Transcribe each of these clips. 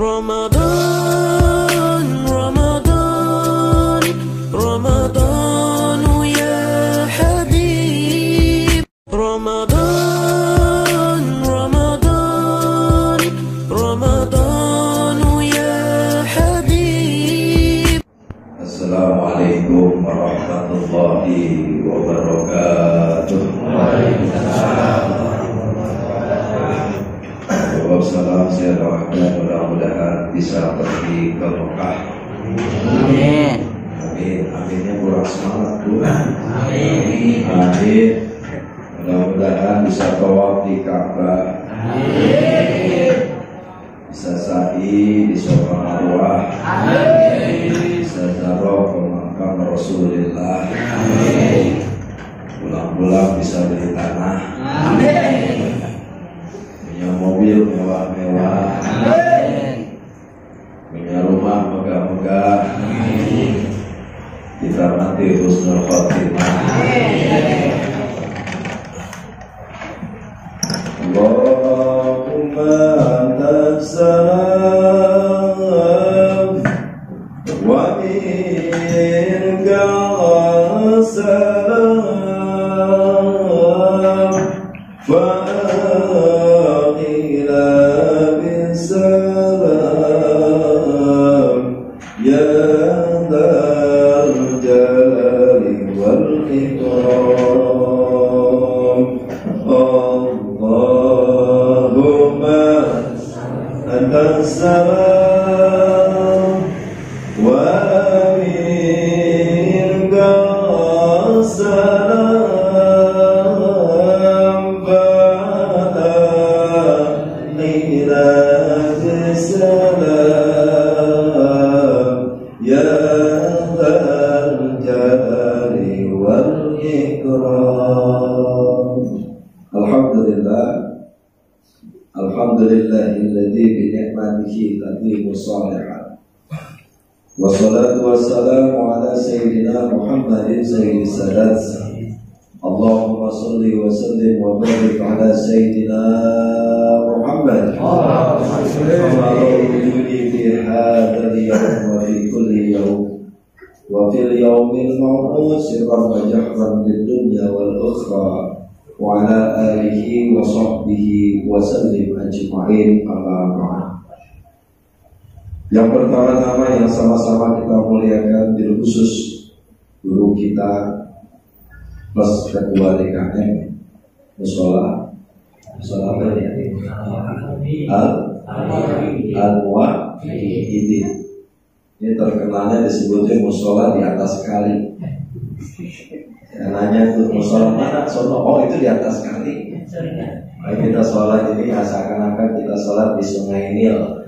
رمضان رمضان رمضان يا حبيب رمضان رمضان رمضان يا حبيب. Assalamualaikum warahmatullahi wabarakatuh. Salam saya doakan mudah-mudahan bisa pergi ke Mekah. Amin. Amin. Aminnya kurang semangat Bu. Amin. Amin. Mudah-mudahan bisa tawaf di Ka'bah. Amin. Bisa sa'i di Safa Marwah. Amin. Bisa ziarah ke makam Rasulullah. Amin. Pulang-pulang bisa beli tanah. Amin. Punya mobil mewah-mewah. Amin. Punya rumah megah-megah. Amin. Dikarmati husnul khotimah. Amin. Allahumma antas salam wa minka salam fa السلام ومنك السلام بلغنا السلام يا ذا الجلال والإكرام. Alhamdulillah. Alhamdulillahilladzi bi ni'matihi tatimmu shalihat. Wassalatu wassalamu ala sayyidina Muhammadin sayyidis sadat. Allahumma shalli wa sallim wa barik ala sayyidina Muhammad. Allahumma shalli fi hadzal yawm wa fi kulli yawm wa fil yawmil maw'ud sirran wa jahran fid dunya wal ukhra wa ala alihi wa sahbihi wa sallim ajma'in. Amma ba'd. Yang pertama-tama yang sama-sama kita muliakan bil khusus guru kita plus ketua DKM Musola apa ini? Al-Muwahhidin. Ini terkenalnya disebutnya musola di atas kali. Nanya tuh musola mana? Sono, oh itu di atas kali. Mari kita sholat ini seakan-akan kita sholat di Sungai Nil.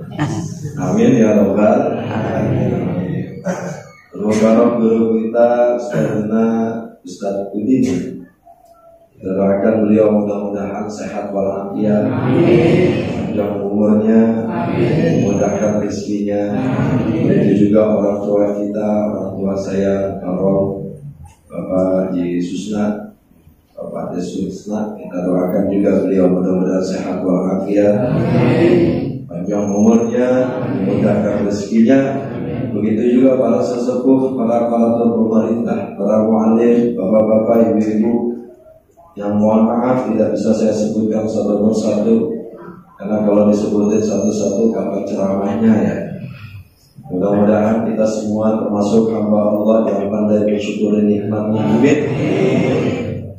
Amin ya robbal alamin. Semoga guru kita Ustaz Udin, kita doakan beliau mudah-mudahan sehat walafiat, panjang umurnya, memudahkan rezekinya. Begitu juga orang tua kita, orang tua saya Karol, Bapak Haji Susna, Bapak Haji Susna, kita doakan juga beliau mudah-mudahan sehat walafiat, panjang umurnya, memudahkan rezekinya. Begitu juga para sesepuh, para aparatur pemerintah, para mu'alim, bapak-bapak, ibu-ibu, yang mohon maaf tidak bisa saya sebutkan satu persatu, karena kalau disebutin satu-satu kapan ceramahnya ya. Mudah-mudahan kita semua termasuk hamba Allah yang pandai bersyukur nikmatnya. Amin.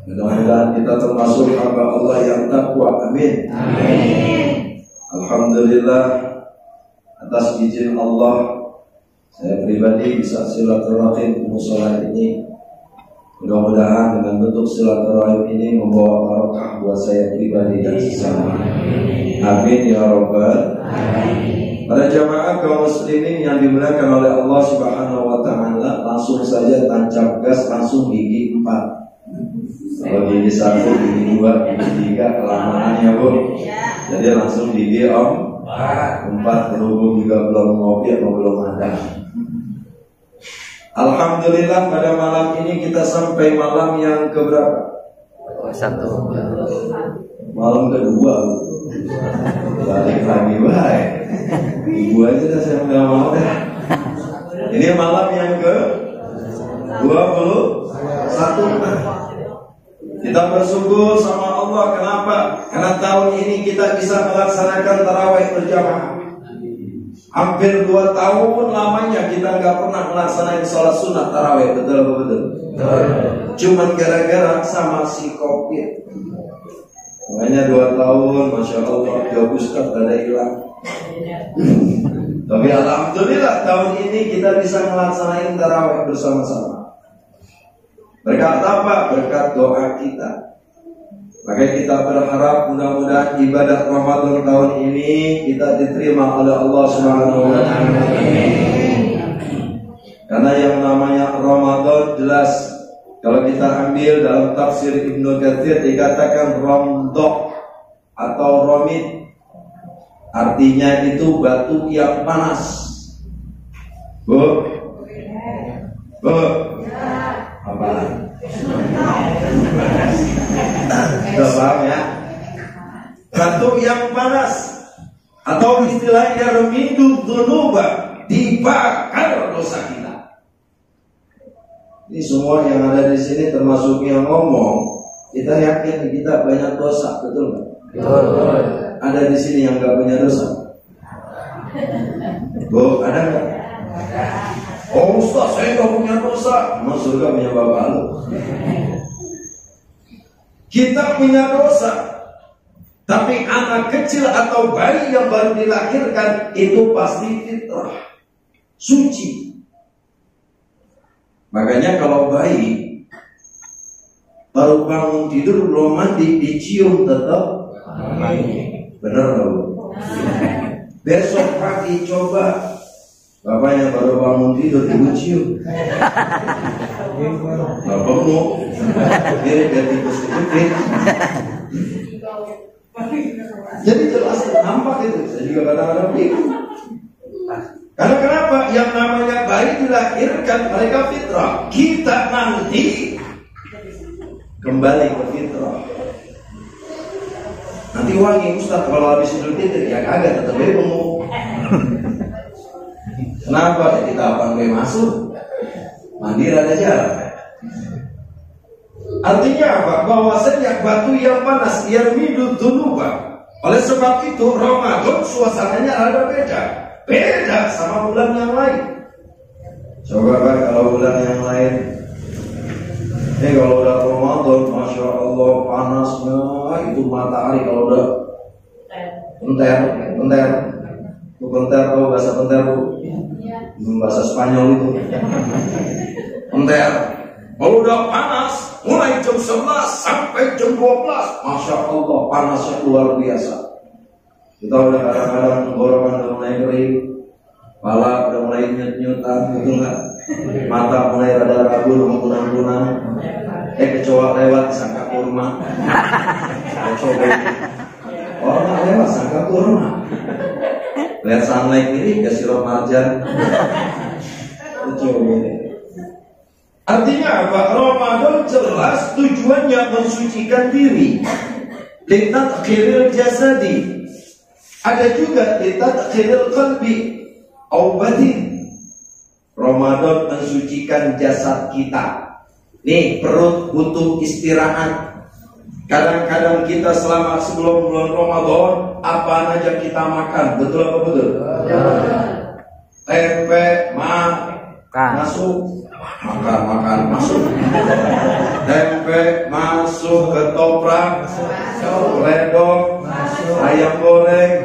Mudah-mudahan kita termasuk hamba Allah yang takwa. Amin. Alhamdulillah, atas izin Allah saya pribadi bisa silaturahim ke musola ini. Mudah-mudahan dengan bentuk silaturahim ini membawa barokah buat saya pribadi dan sesama. Amin ya robbal alamin. Para jamaah kaum muslimin yang dimuliakan oleh Allah Subhanahu wa taala, langsung saja tancap gas langsung gigi 4. Kalau gigi 1, gigi 2, gigi 3 kelamaan ya Bu. Jadi langsung gigi 4 berhubung juga belum ngopi atau belum ada. Alhamdulillah pada malam ini kita sampai malam yang keberapa? 1. Malam kedua. Balik lagi baik. Ibu aja dah saya nggak mau deh. Ini malam yang ke 21. Kita bersyukur sama Allah. Kenapa? Karena tahun ini kita bisa melaksanakan tarawih berjamaah. Hampir 2 tahun lamanya kita nggak pernah melaksanakan sholat sunat tarawih. Betul apa betul? Cuman gara-gara sama si COVID. Makanya 2 tahun, masya Allah, jauh Ustaz ada hilang. Tapi alhamdulillah tahun ini kita bisa melaksanakan tarawih bersama-sama. Berkat apa? Berkat doa kita. Maka kita berharap mudah-mudahan ibadah Ramadan tahun ini kita diterima oleh Allah Subhanahu wa taala. Karena yang namanya Ramadan jelas kalau kita ambil dalam tafsir Ibnu Katsir dikatakan romdok atau romid. Artinya itu batu yang panas. Bu? Apa? Sudah paham ya? Batu yang panas atau istilahnya remidu dzunuba, dibakar dosa kita. Ini semua yang ada di sini termasuk yang ngomong, kita yakin kita banyak dosa, betul nggak? Betul. Ada di sini yang nggak punya dosa? Bu, ada nggak? Oh Ustaz, saya nggak punya dosa. Mas surga punya bapak lu. Kita punya dosa, tapi anak kecil atau bayi yang baru dilahirkan itu pasti fitrah, suci. Makanya kalau bayi baru bangun tidur belum mandi dicium tetap mandi. Benar nggak Bu? Besok pagi coba bapaknya baru bangun tidur ibu cium. Nggak perlu. Biar tikus dikit. Jadi jelas nampak itu. Saya juga kadang-kadang bingung. Karena kenapa? Yang namanya bayi dilahirkan mereka fitrah. Kita nanti kembali ke fitrah. Nanti wangi Ustaz kalau habis Idul Fitri ya kagak tetap bemo. Kenapa? Kita panggil masuk mandi rada jarak. Artinya apa? Bahwasanya batu yang panas yang midul dunuba. Oleh sebab itu Ramadan suasananya ada beda. Beda sama bulan yang lain. Coba kan kalau bulan yang lain. Ini kalau udah Ramadan, masya Allah panasnya itu matahari kalau udah penter. Penter tahu bahasa penter Bu? Bahasa Spanyol itu. Penter. Kalau udah panas, mulai jam 11 sampai jam 12, masya Allah panasnya luar biasa. Kita udah kadang-kadang tenggorokan udah mulai kering, kepala udah mulai nyut-nyutan, gitu nggak? Mata mulai rada kabur, kunang-kunang. Kecoa lewat sangka kurma. Coba. Orang lewat sangka kurma. Lihat sunlight ini ke sirup marjan. Coba. Artinya apa? Ramadan jelas tujuannya mensucikan diri. Litatkhiril jasadi. Ada juga litatkhiril qalbi au batin. Ramadan mensucikan jasad kita. Nih perut butuh istirahat. Kadang-kadang kita selama sebelum bulan Ramadan apa aja kita makan, betul apa betul? Tempe, masuk, makan masuk. Tempe masuk, ketoprak, ledok, ayam goreng,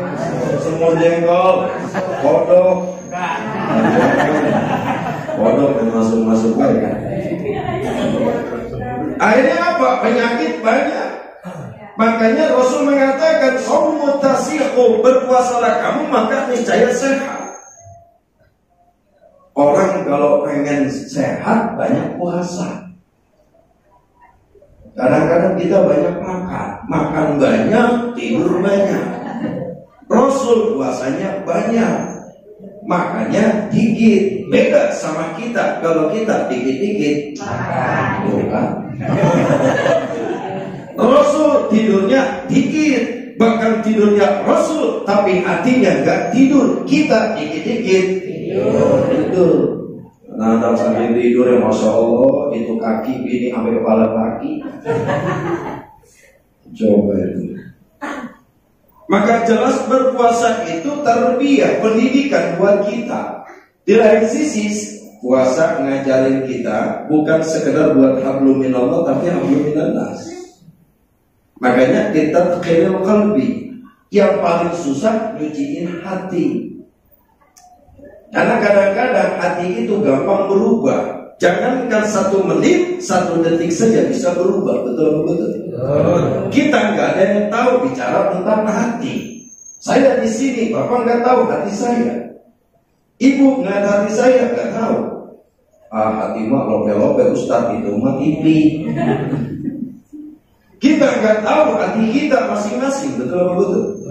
semur jengkol, kodok. Kodok masuk kan? Akhirnya apa? Penyakit banyak. Makanya Rasul mengatakan saumu tasihu, berpuasalah kamu maka niscaya sehat. Orang kalau pengen sehat banyak puasa. Kadang-kadang kita banyak makan banyak, tidur banyak. Rasul puasanya banyak, makanya dikit. Beda sama kita, kalau kita dikit-dikit bukan. Rasul tidurnya dikit, bahkan tidurnya Rasul, tapi hatinya nggak tidur. Kita dikit-dikit tidur. Nah, sambil tidur ya Masya Allah, itu kaki bini sampai kepala kaki. Coba itu. Maka jelas berpuasa itu tarbiyah, pendidikan buat kita. Di lain sisi, puasa ngajarin kita bukan sekedar buat hablum minallah, tapi hablum minannas. Makanya kita taqilul qalbi. Yang paling susah nyuciin hati. Karena kadang-kadang hati itu gampang berubah. Jangankan 1 menit, 1 detik saja bisa berubah. Betul-betul. Kita nggak ada yang tahu bicara tentang hati. Saya di sini, Bapak nggak tahu hati saya. Ibu ngeliat hati saya nggak tahu. Hati mah lope-lope Ustaz, itu mah TV. Kita nggak tahu hati kita masing-masing. Betul-betul.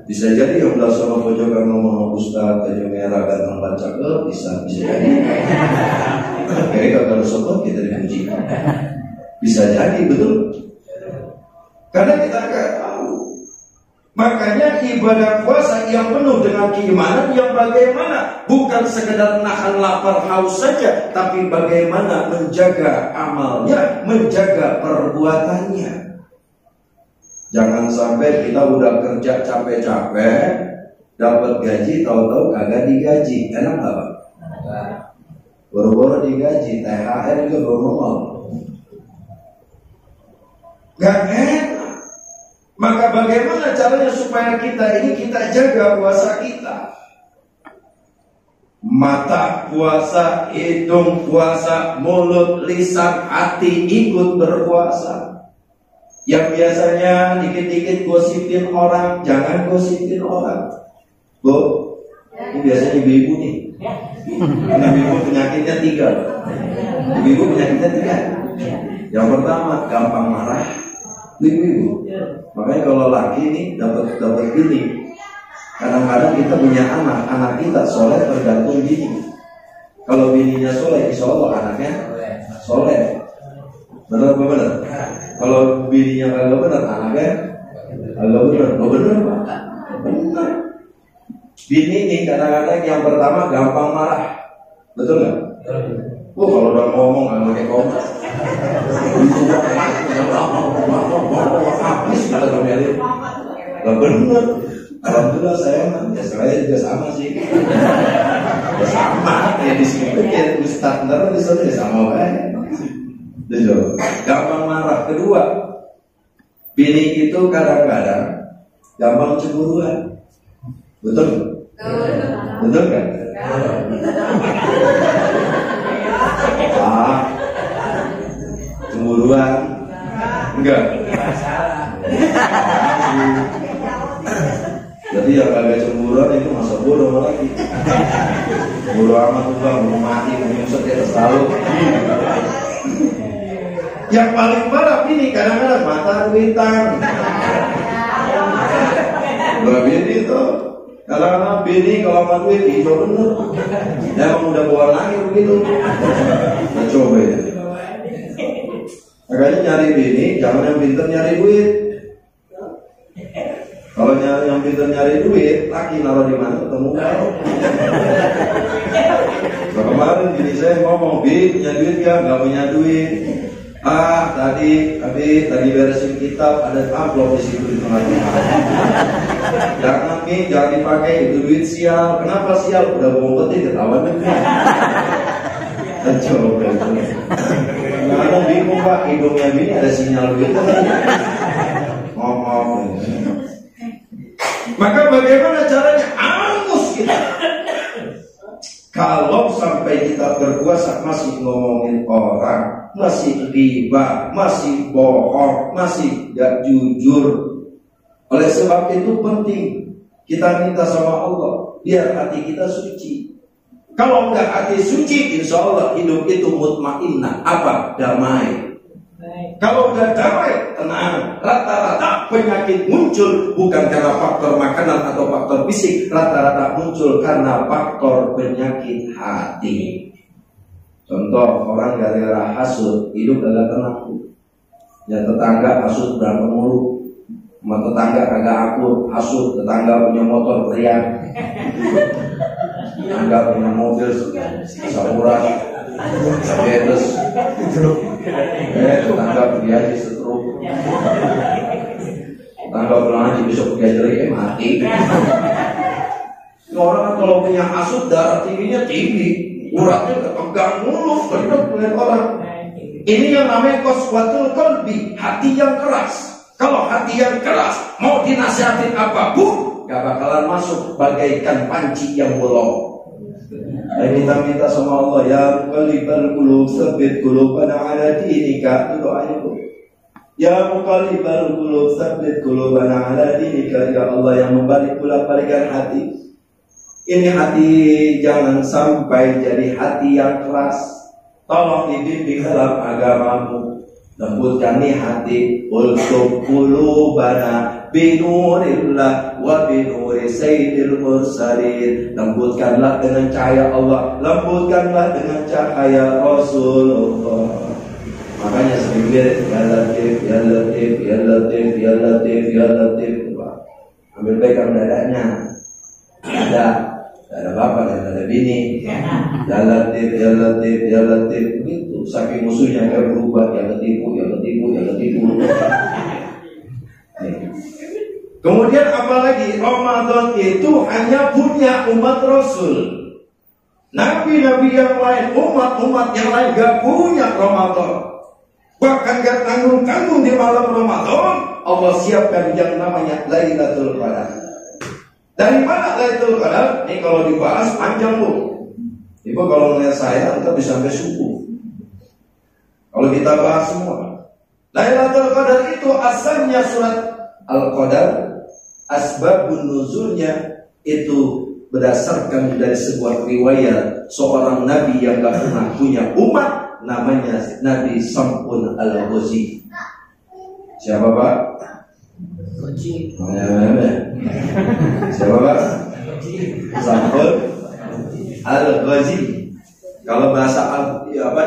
Bisa jadi yang belah sama pojokan ngomong Ustaz, baju merah ganteng baca bisa jadi. Kayak kalau sobat kita dipuji. Bisa jadi, betul. Karena kita nggak tahu. Makanya ibadah puasa yang penuh dengan keimanan yang bagaimana? Bukan sekedar nahan lapar haus saja, tapi bagaimana menjaga amalnya, menjaga perbuatannya. Jangan sampai kita udah kerja capek-capek, dapat gaji, tahu-tahu kagak digaji. Enak nggak Pak? Boro-boro digaji, THR juga belum nongol. Gak enak. Maka bagaimana caranya supaya kita jaga puasa kita? Mata puasa, hidung puasa, mulut, lisan, hati ikut berpuasa. Yang biasanya dikit-dikit gosipin orang, jangan gosipin orang. Bu, ini biasanya ibu-ibu nih. Ibu-ibu penyakitnya 3. Ibu-ibu penyakitnya 3. Yang pertama, gampang marah. Ibu-ibu. Makanya kalau laki nih dapat bini, kadang-kadang kita punya anak kita soleh tergantung bini. Kalau bininya soleh, insya Allah anaknya soleh. Benar apa benar? Kalau bininya kagak benar, anaknya kagak benar. Oh benar Pak? Benar. Bini ini kadang-kadang yang pertama gampang marah, betul nggak? Kalau udah ngomong nggak pakai koma. Habis kita ngomelin. Gak benar. Alhamdulillah saya juga sama sih. Sama ya di sini kayak Ustaz ntar di sana sama banget. Gampang marah. Kedua, bini itu kadang-kadang gampang cemburuan. Betul? Betul kan? Cemburuan? Enggak. Jadi yang agak cemburuan itu masa bodoh lagi. Bodoh amat tuh bang, mau mati, mau nyusut ya selalu. Yang paling parah ini kadang-kadang mata duitan. Bini itu kadang-kadang bini kalau sama duit hijau bener. Emang udah bawa langit begitu. Nah coba ya. Makanya nyari bini, jangan yang pintar nyari duit. Kalau yang pintar nyari duit, laki naruh di mana ketemu kau. Kemarin bini saya ngomong, Bi punya duit ya? Nggak punya duit. Tadi beresin kitab, ada amplop di situ di tengah-tengah. Jangan Mi, jangan dipakai, itu duit sial. Kenapa sial? Udah ngumpetin ketahuan nih. Coba itu. Ngomong bingung Pak, hidungnya bini ada sinyal gitu. Ngomong. Maka bagaimana caranya? Angus kita. Kalau sampai kita berpuasa masih ngomongin orang, masih riba, masih bohong, masih gak jujur. Oleh sebab itu penting kita minta sama Allah biar hati kita suci. Kalau enggak hati suci, insya Allah hidup itu mutmainnah. Apa? Damai. Kalau udah damai, tenang. Rata-rata penyakit muncul bukan karena faktor makanan atau faktor fisik. Rata-rata muncul karena faktor penyakit hati. Contoh, orang gara-gara hasud hidup agak tenang. Ya tetangga hasud berantem mulu. Sama tetangga kagak akur, hasut, tetangga punya motor teriak, tetangga punya mobil samurai, Mercedes, tetangga pergi haji setruk, tetangga pulang haji besok pergi haji mati. Orang kalau punya hasut darah tingginya tinggi, uratnya kepegang mulu, kedok melihat orang. Ini yang namanya qaswatul qalbi, hati yang keras. Kalau hati yang keras, mau dinasihatin apapun, gak bakalan masuk, bagaikan panci yang bolong. Minta-minta sama Allah, ya muqallibal qulub, tsabbit qulubana ala dinika. Itu doanya tuh. Ya muqallibal qulub, tsabbit qulubana ala dinika. Ya Allah yang membalik-balikan hati. Ini hati jangan sampai jadi hati yang keras. Tolong dibimbing dalam agamamu. Lembutkan nih hati, ultub qulubana binurillah wa binuri sayyidil mursalin. Lembutkanlah dengan cahaya Allah, lembutkanlah dengan cahaya Rasulullah. Makanya sering lihat ya latif, ya latif, ya latif, ya latif, ya latif. Ambil pegang dadanya. Ada bapak dan ada bini. Ya latif, ya latif, ya latif. Begitu. Saking musuhnya dia berubah, ya ketipu, ya ketipu, ya ketipu. Kemudian apalagi Ramadan itu hanya punya umat Rasul. Nabi-nabi yang lain, umat-umat yang lain gak punya Ramadan. Bahkan gak tanggung-tanggung di malam Ramadan Allah siapkan yang namanya Lailatul Qadar. Dari mana Lailatul Qadar? Ini kalau dibahas panjang bu. Ibu kalau melihat saya kita bisa sampai subuh. Kalau kita bahas semua. Lailatul Qadar itu asalnya surat Al-Qadar, asbabun nuzulnya itu berdasarkan dari sebuah riwayat seorang nabi yang gak pernah punya umat, namanya Nabi Sampun Al-Ghazi. Siapa Pak? Ghazi. Siapa Pak? Sampun Al-Ghazi. Kalau bahasa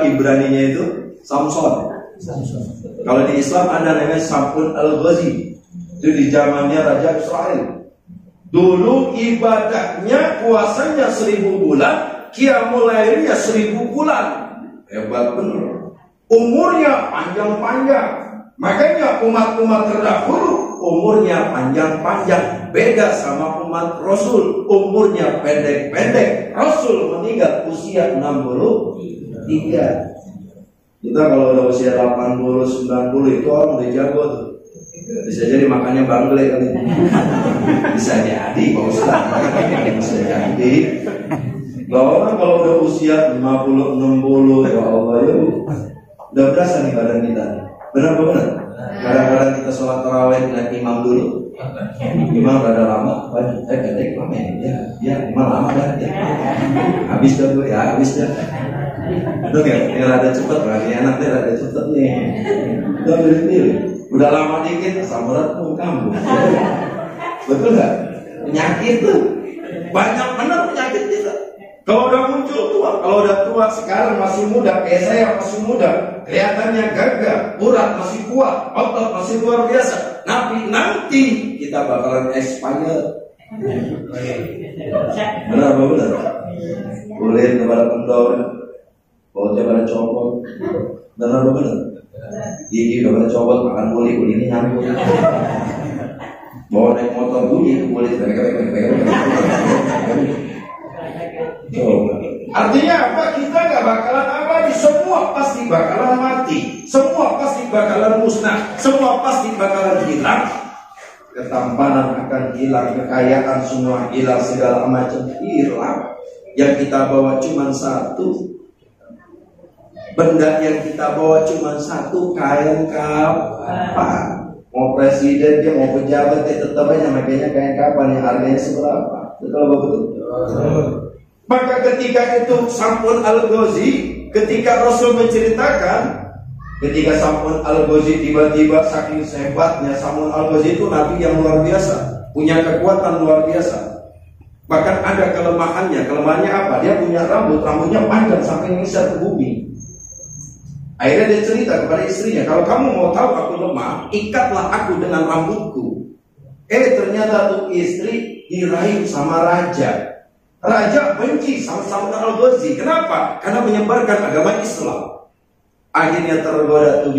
Ibraninya itu Samson. Kalau di Islam ada namanya Sampun Al-Ghazi. Itu di zamannya Raja Israel. Dulu ibadahnya puasanya 1000 bulan, qiyamul lailnya 1000 bulan. Hebat benar. Umurnya panjang-panjang. Makanya umat-umat terdahulu umurnya panjang-panjang. Beda sama umat Rasul, umurnya pendek-pendek. Rasul meninggal usia 63. Kita kalau udah usia 80, 90 itu orang udah jago tuh. Bisa jadi makannya bangle kali. Bisa jadi Pak Ustaz. Bisa jadi. Orang kalau udah usia 50, 60, ya Allah ya udah berasa nih badan kita. Benar-benar. Kadang-kadang kita sholat tarawih dengan imam dulu. Imam rada lama, pendek lama ya, imam lama dah ya. Habis dah gue ya, habis dah. Tuh ya, ini rada cepet, lagi enak deh, rada cepet nih. Udah pilih-pilih. Udah lama dikit, samurat pun kambuh. Betul nggak? Penyakit tuh banyak benar penyakit kita. Kalau udah muncul tua, kalau udah tua sekarang masih muda, kayak saya masih muda, kelihatannya gagah, urat masih kuat, otot masih luar biasa. Tapi nanti kita bakalan expired. Benar benar. Kulit kepada kendor, bautnya pada copot. Benar benar. Gigi udah pada copot, makan kulit ini nyambung. Bawa naik motor bunyi kulit Artinya apa? Kita gak bakalan abadi. Semua pasti bakalan mati. Semua pasti bakalan musnah. Semua pasti bakalan hilang. Ketampanan akan hilang, kekayaan semua hilang, segala macam hilang. Yang kita bawa cuma satu. Benda yang kita bawa cuma satu, kain kapan. Mau presiden dia mau pejabat dia tetap aja makanya kain kapan yang harganya seberapa. Betul betul. Maka ketika itu Sampun Al-Ghazi, ketika Rasul menceritakan, ketika Sampun Al-Ghazi tiba-tiba saking hebatnya Sampun Al-Ghazi itu nabi yang luar biasa, punya kekuatan luar biasa. Bahkan ada kelemahannya. Kelemahannya apa? Dia punya rambutnya panjang sampai ngisar ke bumi. Akhirnya dia cerita kepada istrinya, kalau kamu mau tahu aku lemah, ikatlah aku dengan rambutku. Ternyata tuh istri diraih sama raja. Raja benci sama Sa'ud Al-Ghazi. Kenapa? Karena menyebarkan agama Islam. Akhirnya tergoda tuh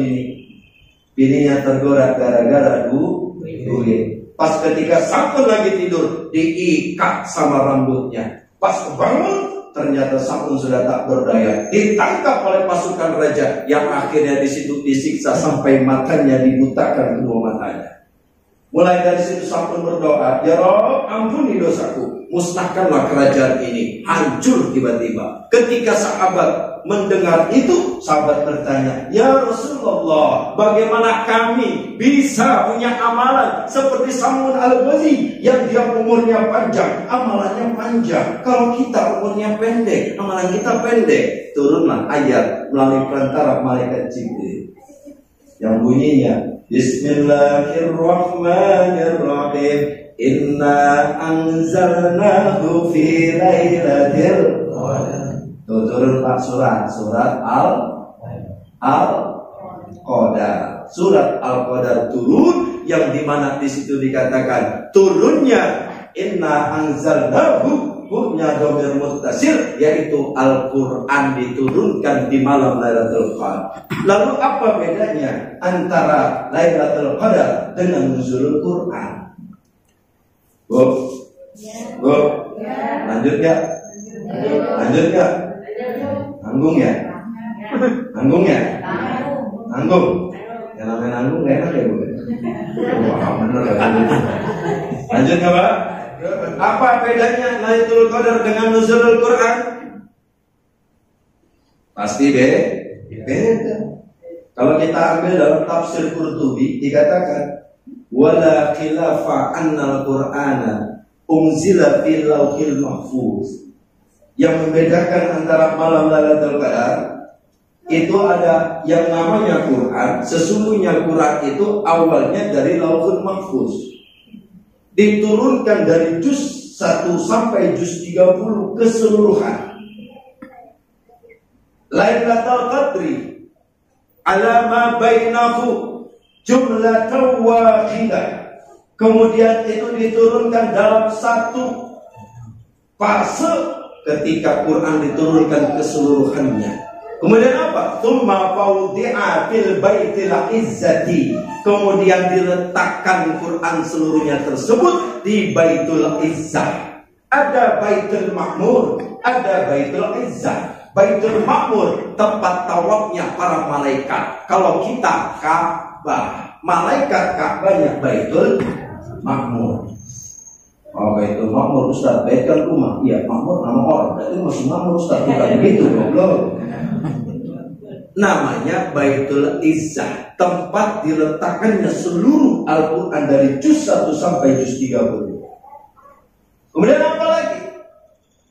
bininya tergoda gara-gara duit. Pas ketika Sa'ud lagi tidur, diikat sama rambutnya. Pas bangun, ternyata Sa'ud sudah tak berdaya. Ditangkap oleh pasukan raja, yang akhirnya di situ disiksa sampai matanya dibutakan kedua matanya. Mulai dari situ Sa'ud berdoa, "Ya Rabb, ampuni dosaku, musnahkanlah kerajaan ini." Hancur tiba-tiba. Ketika sahabat mendengar itu, sahabat bertanya, "Ya Rasulullah, bagaimana kami bisa punya amalan seperti Sa'ud Al-Ghazi yang dia umurnya panjang, amalannya panjang, kalau kita umurnya pendek, amalan kita pendek?" Turunlah ayat melalui perantara malaikat Jibril yang bunyinya, "Bismillahirrahmanirrahim. Inna anzalnahu fi lailatul qadar." Turun Pak surat Al-Qadar. Surat Al-Qadar turun, yang dimana di situ dikatakan turunnya inna anzalnahu, hukumnya dhamir muttasil, yaitu Al-Quran diturunkan di malam Lailatul Qadar. Lalu apa bedanya antara Lailatul Qadar dengan nuzulul Quran? Bu, lanjut ya? Lanjut ya? Nanggung ya? Nanggung ya? Nanggung. Yang namanya nanggung gak enak ya Bu? Wah bener ya. Lanjut ya Pak? Apa bedanya Lailatul Qadar dengan nuzulul Quran? Pasti beda. Kalau kita ambil dalam tafsir Qurtubi dikatakan, "Wala khilafa annal Qur'ana unzila fil lauhil mahfuz." Yang membedakan antara malam Lailatul Qadar itu ada yang namanya Quran. Sesungguhnya Quran itu awalnya dari lauhul mahfuz, diturunkan dari juz 1 sampai juz 30 keseluruhan. Lailatul Qadri ala ma bainahu jumlatan wahidah. Kemudian itu diturunkan dalam satu fase ketika Quran diturunkan keseluruhannya. Kemudian apa? Tsumma fawdi'a fil baitil izzati. Kemudian diletakkan Quran seluruhnya tersebut di Baitul Izzah. Ada Baitul Ma'mur, ada Baitul Izzah. Baitul Ma'mur tempat tawafnya para malaikat. Kalau kita Ka'bah, malaikat Ka'bahnya Baitul Ma'mur. Oh, Baitul Ma'mur Ustaz, bait kan rumah. Iya, Ma'mur nama orang. Berarti masih Ma'mur Ustaz, bukan begitu goblok. Namanya Baitul Izzah, tempat diletakkannya seluruh Al-Quran dari juz 1 sampai juz 30. Kemudian apa lagi?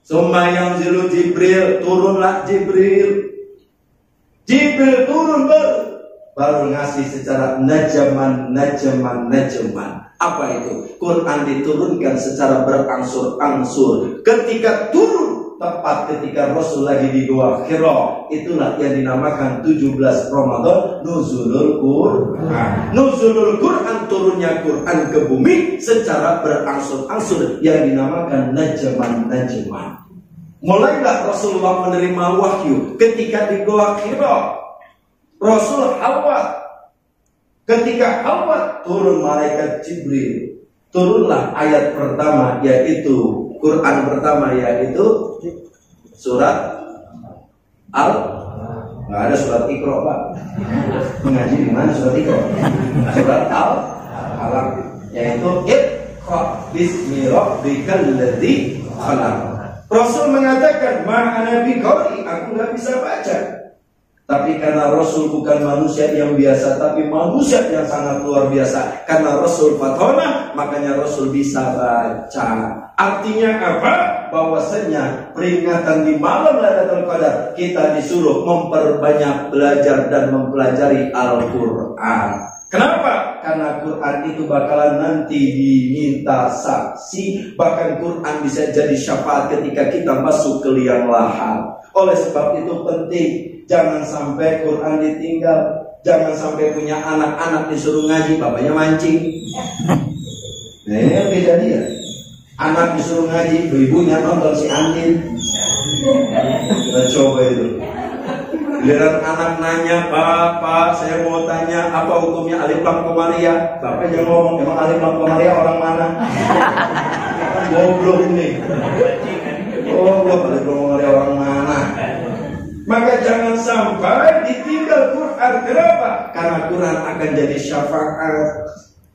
Summa yanzilu Jibril, turunlah Jibril. Jibril turun baru ngasih secara najaman. Apa itu? Quran diturunkan secara berangsur-angsur. Ketika turun, tepat ketika Rasul lagi di Gua Hira, itulah yang dinamakan 17 Ramadan nuzulul Quran. Nuzulul Quran, turunnya Quran ke bumi secara berangsur-angsur, yang dinamakan najaman. Mulailah Rasulullah menerima wahyu ketika di Gua Hira. Rasul Hawat. Ketika Hawat turun malaikat Jibril, turunlah ayat pertama, yaitu Quran pertama, yaitu surat nggak ada surat Iqra Pak. Mengaji di mana surat Iqra? Surat Al-Alaq, yaitu Iqra bismi rabbikal ladzi khalaq. Rasul mengatakan, "Ma'ana biqari," aku nggak bisa baca. Tapi karena Rasul bukan manusia yang biasa, tapi manusia yang sangat luar biasa. Karena Rasul Fatona, makanya Rasul bisa baca. Artinya apa? Bahwasanya peringatan di malam Lailatul Qadar, kita disuruh memperbanyak belajar dan mempelajari Al-Quran. Kenapa? Karena Quran itu bakalan nanti diminta saksi. Bahkan Quran bisa jadi syafaat ketika kita masuk ke liang lahat. Oleh sebab itu penting, jangan sampai Quran ditinggal. Jangan sampai punya anak-anak disuruh ngaji, bapaknya mancing. Nah ini kan beda dia. Anak disuruh ngaji, ibunya nonton si Andin. Kita coba itu. Giliran anak nanya, Pak, saya mau tanya apa hukumnya alif lam komaria. Bapaknya ngomong, emang alif lam komaria orang mana? Goblok ini. Goblok, alif lam komaria orang mana? Maka jangan sampai ditinggal Quran. Kenapa? Karena Quran akan jadi syafaat.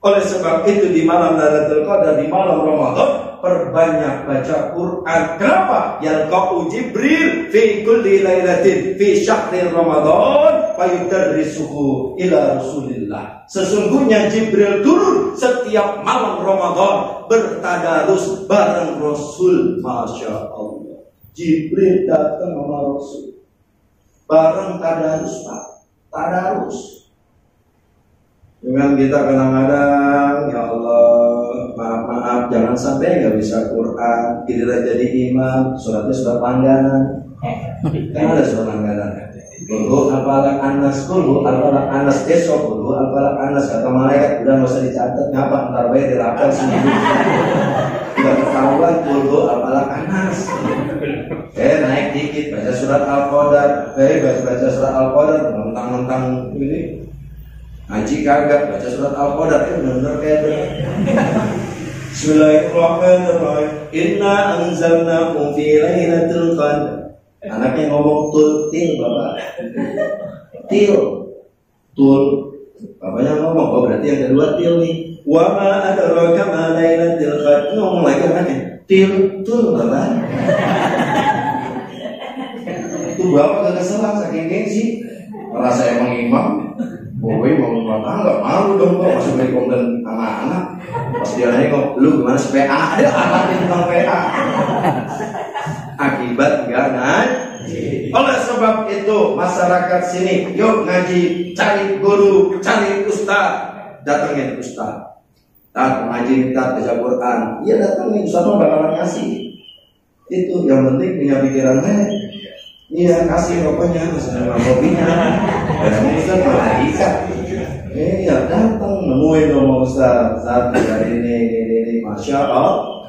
Oleh sebab itu di malam Lailatul Qadar, di malam Ramadan, perbanyak baca Quran. Kenapa? Yalqa'u Jibril fi kulli lailatin fi syahri Ramadan fayudarrisuhu ila Rasulillah. Sesungguhnya Jibril turun setiap malam Ramadan bertadarus bareng Rasul. Masya Allah. Jibril datang sama Rasul bareng tadarus, Pak. Tadarus. Dengan kita kadang-kadang, ya Allah, maaf, jangan sampai nggak bisa Quran, kita jadi imam, suratnya surat langganan. Kan ada surat langganan. Kulhu al-falaq an-nas, kulhu al-falaq an-nas, esok kulhu al-falaq an-nas, kata malaikat, udah nggak usah dicatat, ngapa ntar baik dirapel seminggu. Udah ketahuan kulhu al-falaq an-nas. Naik dikit, baca surat al-qadar, baca surat al-qadar, mentang-mentang ini. Ngaji kagak, baca surat Al-Qadar, benar-benar kayak Bismillahirrahmanirrahim. Inna anzalnahu fi lailatul qadar. Anaknya ngomong til, Bapak. Til. Bapaknya ngomong, oh berarti yang kedua til nih. Wa ma adraka ma lailatul qadar. Ngomong lagi anaknya. Til, Bapak. Itu Bapak gak keselang saking gengsi. Merasa emang imam. Boy mau rumah tangga, malu dong kok masuk dari komplain sama anak. Pas dia nanya kok, lu gimana PA? Ada alatin tentang PA. Akibat enggak ngaji. Oleh sebab itu masyarakat sini, yuk ngaji, cari guru, cari ustaz, datengin ustaz. Tak ngaji, tak baca Quran, iya datengin, ustaz mau bakalan ngasih. Itu yang penting punya pikiran iya kasih rokoknya, misalnya kopinya. Dan Ustaz malaikat. Iya datang nemuin sama Ustaz dari ini, Masya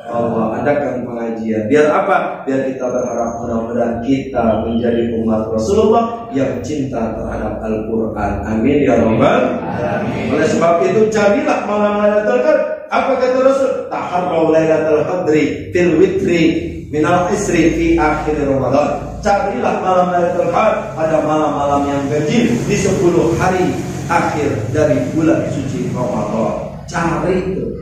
Allah adakan pengajian. Biar apa? Biar kita berharap mudah-mudahan kita menjadi umat Rasulullah yang cinta terhadap Al-Quran. Amin ya Rabbal alamin. Oleh sebab itu carilah malam Lailatul Qadar. Apa kata Rasul? Taharrau Lailatul Qadri fil witri minal isri fi akhir Ramadan. Carilah malam Lailatul Qadar pada malam-malam yang ganjil di 10 hari akhir dari bulan suci Ramadan. Cari itu.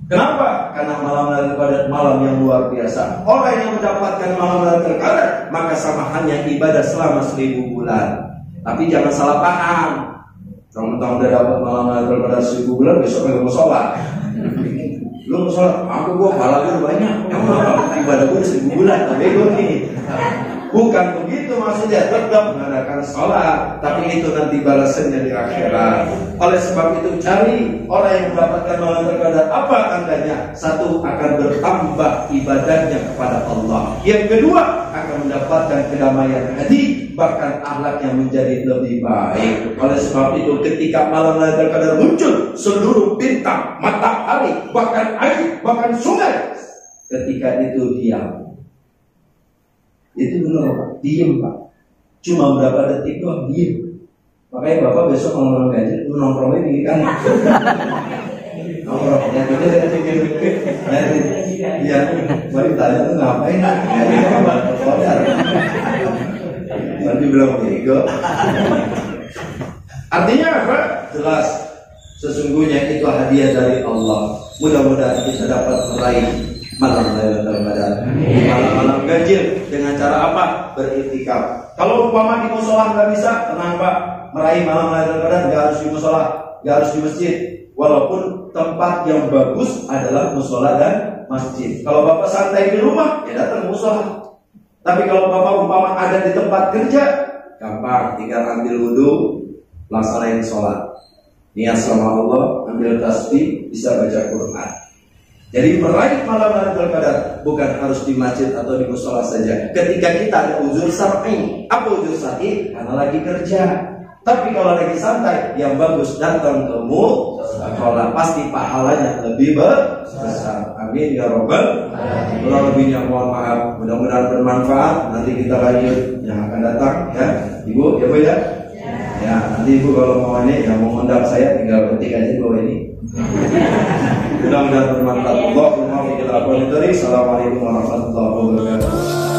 Kenapa? Karena malam Lailatul Qadar malam yang luar biasa. Orang yang mendapatkan malam Lailatul Qadar maka samahannya ibadah selama 1000 bulan. Tapi jangan salah paham. Kalau udah dapat malam Lailatul Qadar 1000 bulan, besok nggak mau sholat. Lu mau sholat? Gua pahala gue banyak. Emang ibadah gue 1000 bulan. Tapi gue nih. Bukan begitu maksudnya, tetap mengadakan sholat, tapi itu nanti balasannya di akhirat. Oleh sebab itu cari orang yang mendapatkan malam Qadar. Apa tandanya? Satu, akan bertambah ibadahnya kepada Allah. Yang kedua, akan mendapatkan kedamaian hati, bahkan akhlaknya menjadi lebih baik. Oleh sebab itu ketika malam Qadar muncul, seluruh bintang, matahari, bahkan air, bahkan sungai, ketika itu diam. Itu benar Pak, diem Pak. Cuma berapa detik doang diem. Makanya Bapak besok kalau ngaji nongkrongnya di kan. Nongkrong ya itu ya. Baru tanya tuh ngapain? Nanti bilang bego. Artinya apa? Jelas. Sesungguhnya itu hadiah dari Allah. Mudah-mudahan kita dapat meraih malam Lailatul Qadar, malam-malam ganjil. Dengan cara apa? Beriktikaf. Kalau umpama di musola nggak bisa, tenang Pak. Meraih malam Lailatul Qadar nggak harus di musola, nggak harus di masjid. Walaupun tempat yang bagus adalah musola dan masjid. Kalau Bapak santai di rumah, ya datang musola. Tapi kalau Bapak umpama ada di tempat kerja, gampang, tinggal ambil wudhu, laksanain sholat. Niat sama Allah, ambil tasbih, bisa baca Quran. Jadi meraih malam Lailatul Qadar bukan harus di masjid atau di musola saja. Ketika kita ada uzur syar'i, apa uzur syar'i? Karena lagi kerja. Tapi kalau lagi santai, yang bagus datang ke musola, pasti pahalanya lebih besar. Amin ya robbal. Kurang lebihnya mohon maaf. Mudah-mudahan bermanfaat. Nanti kita lanjut yang akan datang ya, Ibu, ya Bu ya. Ya, nanti Ibu kalau mau ini, yang mau undang saya tinggal ketik aja Bu ini. Mudah-mudahan bermanfaat. Assalamualaikum warahmatullahi wabarakatuh.